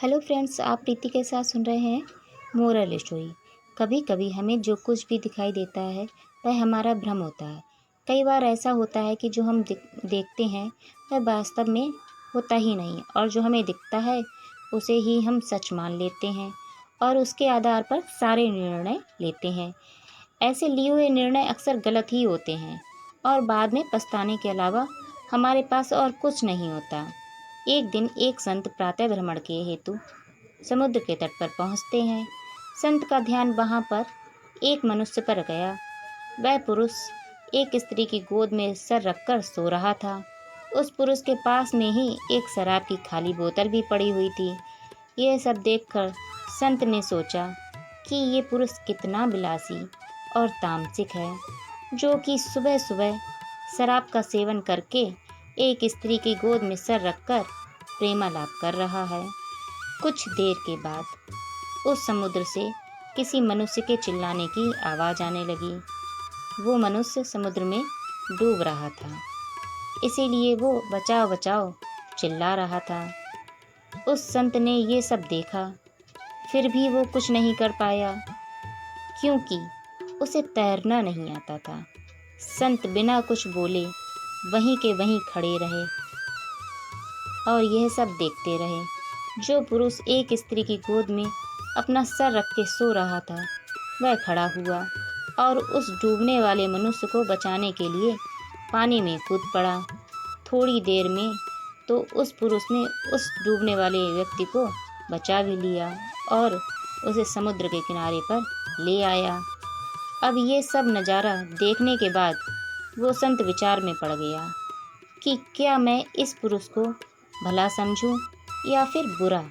Hello friends, आप प्रीति के साथ सुन रहे हैं मोरल स्टोरी। कभी कभी हमें जो कुछ भी दिखाई देता है वह हमारा भ्रम होता है। कई बार ऐसा होता है कि जो हम देखते हैं वह वास्तव में होता ही नहीं, और जो हमें दिखता है उसे ही हम सच मान लेते हैं और उसके आधार पर सारे निर्णय लेते हैं। ऐसे लिए हुए निर्णय अक्सर गलत ही होते हैं और बाद में पछताने के अलावा हमारे पास और कुछ नहीं होता। एक दिन एक संत प्रातः भ्रमण के हेतु समुद्र के तट पर पहुँचते हैं। संत का ध्यान वहाँ पर एक मनुष्य पर गया। वह पुरुष एक स्त्री की गोद में सर रखकर सो रहा था। उस पुरुष के पास में ही एक शराब की खाली बोतल भी पड़ी हुई थी। यह सब देखकर संत ने सोचा कि ये पुरुष कितना विलासी और तामसिक है, जो कि सुबह सुबह शराब का सेवन करके एक स्त्री की गोद में सर रखकर प्रेमालाप कर रहा है। कुछ देर के बाद उस समुद्र से किसी मनुष्य के चिल्लाने की आवाज़ आने लगी। वो मनुष्य समुद्र में डूब रहा था, इसीलिए वो बचाओ बचाओ चिल्ला रहा था। उस संत ने ये सब देखा, फिर भी वो कुछ नहीं कर पाया क्योंकि उसे तैरना नहीं आता था। संत बिना कुछ बोले वहीं के वहीं खड़े रहे और यह सब देखते रहे। जो पुरुष एक स्त्री की गोद में अपना सर रख के सो रहा था वह खड़ा हुआ और उस डूबने वाले मनुष्य को बचाने के लिए पानी में कूद पड़ा। थोड़ी देर में तो उस पुरुष ने उस डूबने वाले व्यक्ति को बचा भी लिया और उसे समुद्र के किनारे पर ले आया। अब ये सब नज़ारा देखने के बाद वो संत विचार में पड़ गया कि क्या मैं इस पुरुष को भला समझूं या फिर बुरा।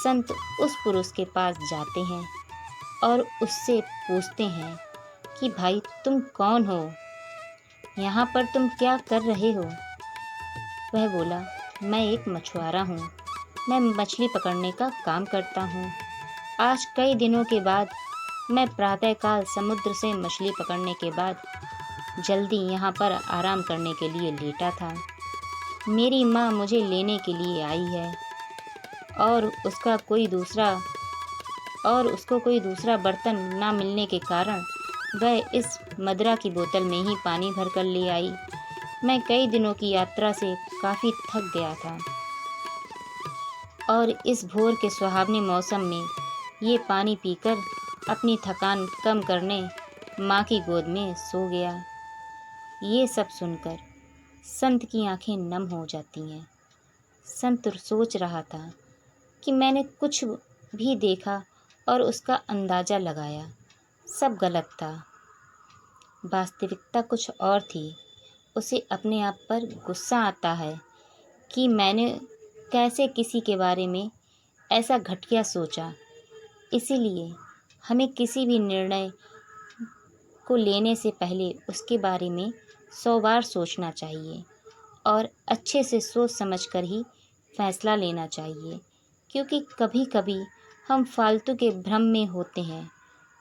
संत उस पुरुष के पास जाते हैं और उससे पूछते हैं कि भाई तुम कौन हो, यहाँ पर तुम क्या कर रहे हो। वह बोला, मैं एक मछुआरा हूँ, मैं मछली पकड़ने का काम करता हूँ। आज कई दिनों के बाद मैं प्रातःकाल समुद्र से मछली पकड़ने के बाद जल्दी यहाँ पर आराम करने के लिए लेटा था। मेरी माँ मुझे लेने के लिए आई है और उसको कोई दूसरा बर्तन ना मिलने के कारण वह इस मदिरा की बोतल में ही पानी भर कर ले आई। मैं कई दिनों की यात्रा से काफ़ी थक गया था और इस भोर के सुहावने मौसम में ये पानी पीकर अपनी थकान कम करने माँ की गोद में सो गया। ये सब सुनकर संत की आंखें नम हो जाती हैं। संत सोच रहा था कि मैंने कुछ भी देखा और उसका अंदाज़ा लगाया, सब गलत था। वास्तविकता कुछ और थी। उसे अपने आप पर गुस्सा आता है कि मैंने कैसे किसी के बारे में ऐसा घटिया सोचा। इसीलिए हमें किसी भी निर्णय को लेने से पहले उसके बारे में 100 बार सोचना चाहिए और अच्छे से सोच समझकर ही फैसला लेना चाहिए, क्योंकि कभी कभी हम फालतू के भ्रम में होते हैं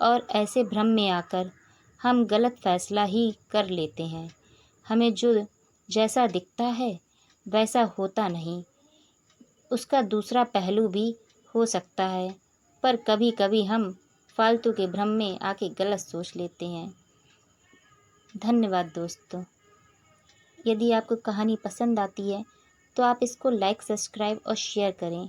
और ऐसे भ्रम में आकर हम गलत फैसला ही कर लेते हैं। हमें जो जैसा दिखता है वैसा होता नहीं, उसका दूसरा पहलू भी हो सकता है, पर कभी कभी हम फालतू के भ्रम में आके गलत सोच लेते हैं। धन्यवाद दोस्तों। यदि आपको कहानी पसंद आती है तो आप इसको लाइक, सब्सक्राइब और शेयर करें।